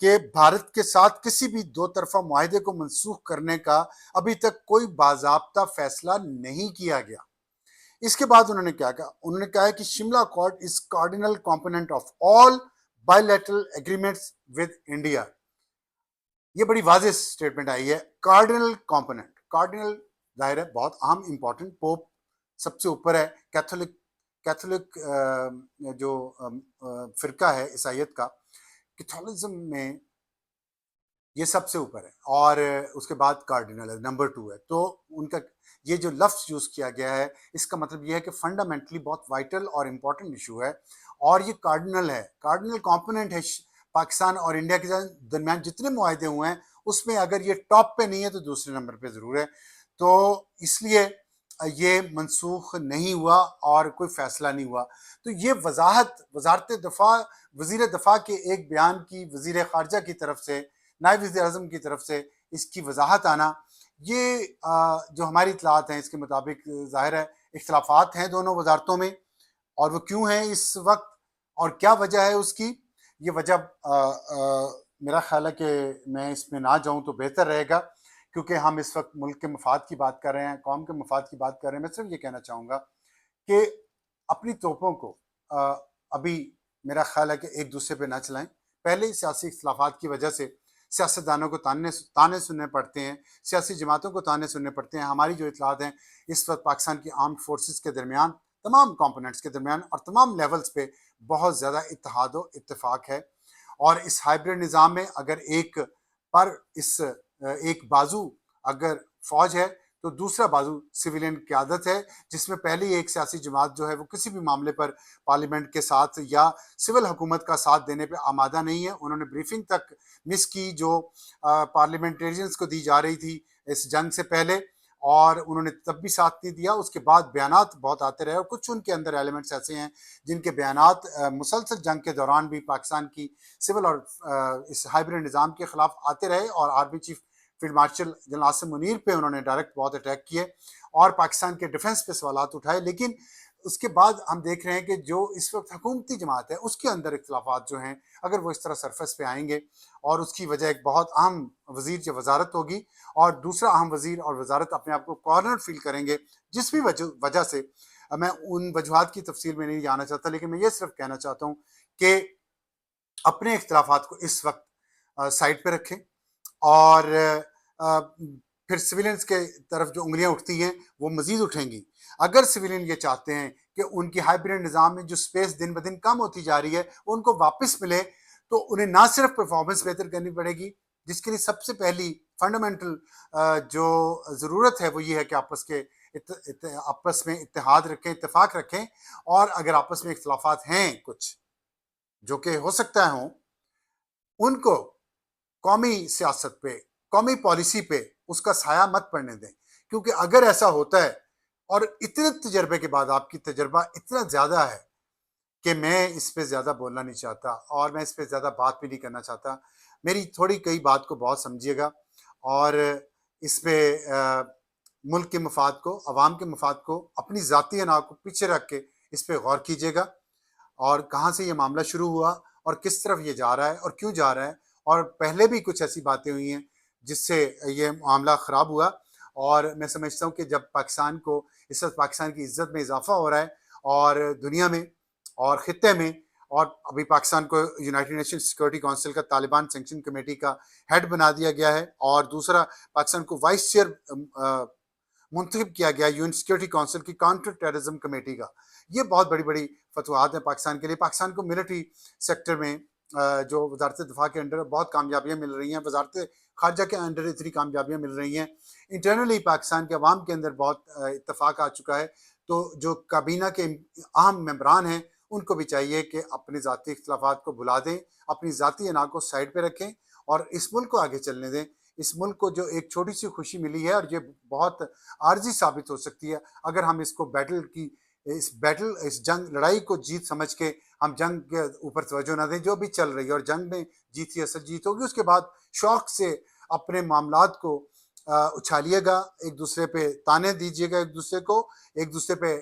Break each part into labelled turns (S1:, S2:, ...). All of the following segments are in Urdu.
S1: کہ بھارت کے ساتھ کسی بھی دو طرفہ معاہدے کو منسوخ کرنے کا ابھی تک کوئی باضابطہ فیصلہ نہیں کیا گیا۔ اس کے بعد انہوں نے کیا کہا؟ انہوں نے کہا کہ Shimla accord is cardinal component of all bilateral agreements with India. یہ بڑی واضح سٹیٹمنٹ آئی ہے، کارڈینل کمپوننٹ۔ کارڈینل ظاہر ہے بہت اہم امپورٹنٹ، پوپ سب سے اوپر ہے، کیتھولک جو فرقہ ہے عیسائیت کا، کیتھولزم میں یہ سب سے اوپر ہے، اور اس کے بعد کارڈینل ہے، نمبر 2 ہے۔ تو ان کا یہ جو لفظ یوز کیا گیا ہے، اس کا مطلب یہ ہے کہ فنڈامنٹلی بہت وائٹل اور امپورٹنٹ ایشو ہے، اور یہ کارڈینل ہے، کارڈینل کمپوننٹ ہے پاکستان اور انڈیا کے درمیان جتنے معاہدے ہوئے ہیں اس میں اگر یہ ٹاپ پہ نہیں ہے تو دوسرے نمبر پہ ضرور ہے۔ تو اس لیے یہ منسوخ نہیں ہوا اور کوئی فیصلہ نہیں ہوا۔ تو یہ وضاحت وزارت دفاع، وزیر دفاع کے ایک بیان کی وزیر خارجہ کی طرف سے، نائب وزیر اعظم کی طرف سے اس کی وضاحت آنا، یہ جو ہماری اطلاعات ہیں اس کے مطابق ظاہر ہے اختلافات ہیں دونوں وزارتوں میں، اور وہ کیوں ہیں اس وقت اور کیا وجہ ہے اس کی، یہ وجہ میرا خیال ہے کہ میں اس میں نہ جاؤں تو بہتر رہے گا، کیونکہ ہم اس وقت ملک کے مفاد کی بات کر رہے ہیں، قوم کے مفاد کی بات کر رہے ہیں۔ میں صرف یہ کہنا چاہوں گا کہ اپنی توپوں کو ابھی میرا خیال ہے کہ ایک دوسرے پہ نہ چلائیں۔ پہلے سیاسی اختلافات کی وجہ سے سیاستدانوں کو تانے سننے پڑتے ہیں، سیاسی جماعتوں کو تانے سننے پڑتے ہیں۔ ہماری جو اطلاعات ہیں اس وقت پاکستان کی آرمڈ فورسز کے درمیان، تمام کمپوننٹس کے درمیان اور تمام لیولز پہ بہت زیادہ اتحاد و اتفاق ہے، اور اس ہائبرڈ نظام میں اگر ایک بازو اگر فوج ہے تو دوسرا بازو سویلین قیادت ہے، جس میں پہلی ایک سیاسی جماعت جو ہے وہ کسی بھی معاملے پر پارلیمنٹ کے ساتھ یا سول حکومت کا ساتھ دینے پہ آمادہ نہیں ہے۔ انہوں نے بریفنگ تک مس کی جو پارلیمنٹیرینز کو دی جا رہی تھی اس جنگ سے پہلے، اور انہوں نے تب بھی ساتھ نہیں دیا۔ اس کے بعد بیانات بہت آتے رہے، اور کچھ ان کے اندر ایلیمنٹس ایسے ہیں جن کے بیانات مسلسل جنگ کے دوران بھی پاکستان کی سول اور اس ہائبرڈ نظام کے خلاف آتے رہے، اور army chief field marshal general Asim Munir پہ انہوں نے ڈائریکٹ بہت اٹیک کیے اور پاکستان کے ڈیفنس پہ سوالات اٹھائے۔ لیکن اس کے بعد ہم دیکھ رہے ہیں کہ جو اس وقت حکومتی جماعت ہے اس کے اندر اختلافات جو ہیں اگر وہ اس طرح سرفس پہ آئیں گے، اور اس کی وجہ ایک بہت اہم وزیر جو وزارت ہوگی اور دوسرا اہم وزیر اور وزارت اپنے آپ کو کارنر فیل کریں گے، جس بھی وجہ سے میں ان وجوہات کی تفصیل میں نہیں جانا چاہتا، لیکن میں یہ صرف کہنا چاہتا ہوں کہ اپنے اختلافات کو اس وقت سائڈ پہ رکھیں، اور پھر سویلینز کے طرف جو انگلیاں اٹھتی ہیں وہ مزید اٹھیں گی۔ اگر سویلین یہ چاہتے ہیں کہ ان کی ہائبرڈ نظام میں جو سپیس دن بدن کم ہوتی جا رہی ہے ان کو واپس ملے، تو انہیں نہ صرف پرفارمنس بہتر کرنی پڑے گی، جس کے لیے سب سے پہلی فنڈامنٹل جو ضرورت ہے وہ یہ ہے کہ آپس میں اتحاد رکھیں، اتفاق رکھیں، اور اگر آپس میں اختلافات ہیں کچھ جو کہ ہو سکتا ہے ہوں، ان کو قومی سیاست پہ، قومی پالیسی پہ اس کا سایہ مت پڑنے دیں، کیونکہ اگر ایسا ہوتا ہے، اور اتنے تجربے کے بعد آپ کی تجربہ اتنا زیادہ ہے کہ میں اس پہ زیادہ بولنا نہیں چاہتا، اور میں اس پہ زیادہ بات بھی نہیں کرنا چاہتا۔ میری تھوڑی کئی بات کو بہت سمجھیے گا، اور اس پہ ملک کے مفاد کو، عوام کے مفاد کو، اپنی ذاتی انا کو پیچھے رکھ کے اس پہ غور کیجیے گا، اور کہاں سے یہ معاملہ شروع ہوا اور کس طرف یہ جا رہا ہے اور کیوں جا رہا ہے، اور پہلے بھی کچھ ایسی باتیں ہوئی ہیں جس سے یہ معاملہ خراب ہوا، اور میں سمجھتا ہوں کہ جب پاکستان کو اس وقت پاکستان کی عزت میں اضافہ ہو رہا ہے، اور دنیا میں اور خطے میں، اور ابھی پاکستان کو یونائٹڈ نیشن سیکورٹی کونسل کا طالبان سینکشن کمیٹی کا ہیڈ بنا دیا گیا ہے، اور دوسرا پاکستان کو وائس چیئر منتخب کیا گیا یو این سیکورٹی کونسل کی کاؤنٹر ٹیررزم کمیٹی کا۔ یہ بہت بڑی بڑی فتوحات ہیں پاکستان کے لیے۔ پاکستان کو ملٹری سیکٹر میں جو وزارت دفاع کے انڈر بہت کامیابیاں مل رہی ہیں، وزارت خارجہ کے انڈر اتنی کامیابیاں مل رہی ہیں، انٹرنلی پاکستان کے عوام کے اندر بہت اتفاق آ چکا ہے۔ تو جو کابینہ کے اہم ممبران ہیں ان کو بھی چاہیے کہ اپنے ذاتی اختلافات کو بھلا دیں، اپنی ذاتی انا کو سائڈ پہ رکھیں، اور اس ملک کو آگے چلنے دیں۔ اس ملک کو جو ایک چھوٹی سی خوشی ملی ہے، اور یہ بہت عارضی ثابت ہو سکتی ہے اگر ہم اس کو اس جنگ لڑائی کو جیت سمجھ کے ہم جنگ کے اوپر توجہ نہ دیں جو بھی چل رہی ہے، اور جنگ میں جیت ہی اصل جیت ہوگی۔ اس کے بعد شوق سے اپنے معاملات کو اچھالیے گا، ایک دوسرے پہ تانے دیجیے گا، ایک دوسرے پہ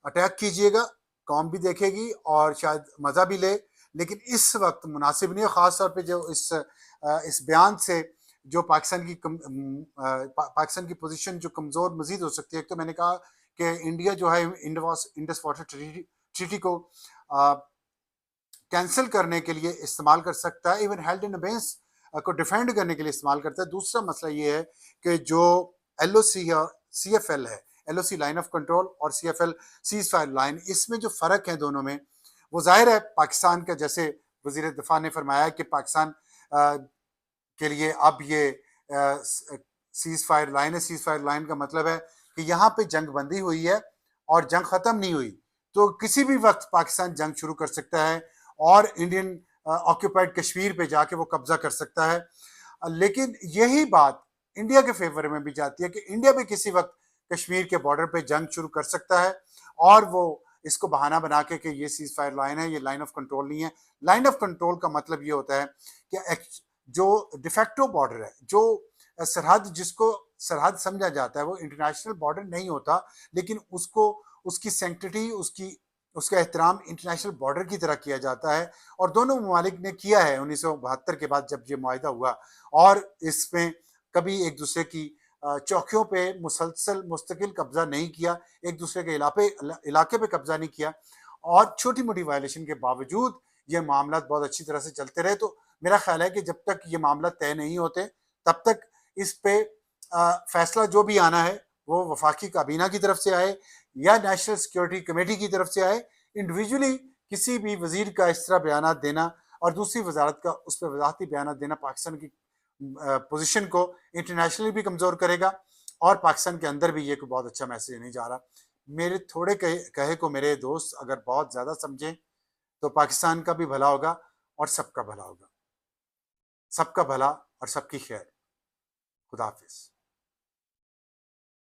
S1: اٹیک کیجیے گا، قوم بھی دیکھے گی اور شاید مزہ بھی لے، لیکن اس وقت مناسب نہیں ہے، خاص طور پہ جو اس بیان سے جو پاکستان کی پوزیشن جو کمزور مزید ہو سکتی ہے. ایک تو میں نے کہا کہ انڈیا جو ہے انڈس واٹر ٹریٹی کو کینسل کرنے کے لیے استعمال کر سکتا ہے، ایون ہیلڈ ان ابینس کو ڈیفینڈ کرنے کے لیے استعمال کرتا ہے. دوسرا مسئلہ یہ ہے کہ جو ایل او سی یا سی ایف ایل ہے، L O C line of control اور C F L ceasefire line, اس میں جو فرق ہے دونوں میں، وہ ظاہر ہے پاکستان کا، جیسے وزیر دفاع نے فرمایا کہ پاکستان کے لیے اب یہ سیز فائر لائن ہے. سیز فائر لائن کا مطلب ہے کہ یہاں پہ جنگ بندی ہوئی ہے اور جنگ ختم نہیں ہوئی، تو کسی بھی وقت پاکستان جنگ شروع کر سکتا ہے اور انڈین آکوپائڈ کشمیر پہ جا کے وہ قبضہ کر سکتا ہے. لیکن یہی بات انڈیا کے فیور میں بھی جاتی ہے کہ انڈیا بھی کسی وقت کشمیر کے بارڈر پہ جنگ شروع کر سکتا ہے، اور وہ اس کو بہانہ بنا کے کہ یہ سیز فائر لائن ہے، یہ لائن آف کنٹرول نہیں ہے. لائن آف کنٹرول کا مطلب یہ ہوتا ہے کہ جو ڈیفیکٹو بارڈر ہے، جو سرحد، جس کو سرحد سمجھا جاتا ہے، وہ انٹرنیشنل بارڈر نہیں ہوتا، لیکن اس کو، اس کی سینکٹیٹی، اس کا احترام انٹرنیشنل بارڈر کی طرح کیا جاتا ہے. اور دونوں ممالک نے کیا ہے 1972 کے بعد جب یہ معاہدہ ہوا، اور اس میں کبھی ایک دوسرے کی چوکیوں پہ مسلسل مستقل قبضہ نہیں کیا، ایک دوسرے کے علاقے پہ قبضہ نہیں کیا، اور چھوٹی موٹی وائلیشن کے باوجود یہ معاملات بہت اچھی طرح سے چلتے رہے. تو میرا خیال ہے کہ جب تک یہ معاملات طے نہیں ہوتے تب تک اس پہ فیصلہ جو بھی آنا ہے وہ وفاقی کابینہ کی طرف سے آئے یا نیشنل سیکیورٹی کمیٹی کی طرف سے آئے. انڈیویجولی کسی بھی وزیر کا اس طرح بیانات دینا اور دوسری وزارت کا اس پہ وضاحتی بیانات دینا پاکستان کی پوزیشن کو انٹرنیشنلی بھی کمزور کرے گا، اور پاکستان کے اندر بھی یہ کوئی بہت اچھا میسج نہیں جا رہا. میرے تھوڑے کہے کو میرے دوست اگر بہت زیادہ سمجھیں تو پاکستان کا بھی بھلا ہوگا اور سب کا بھلا ہوگا. سب کا بھلا اور سب کی خیر. خدا حافظ.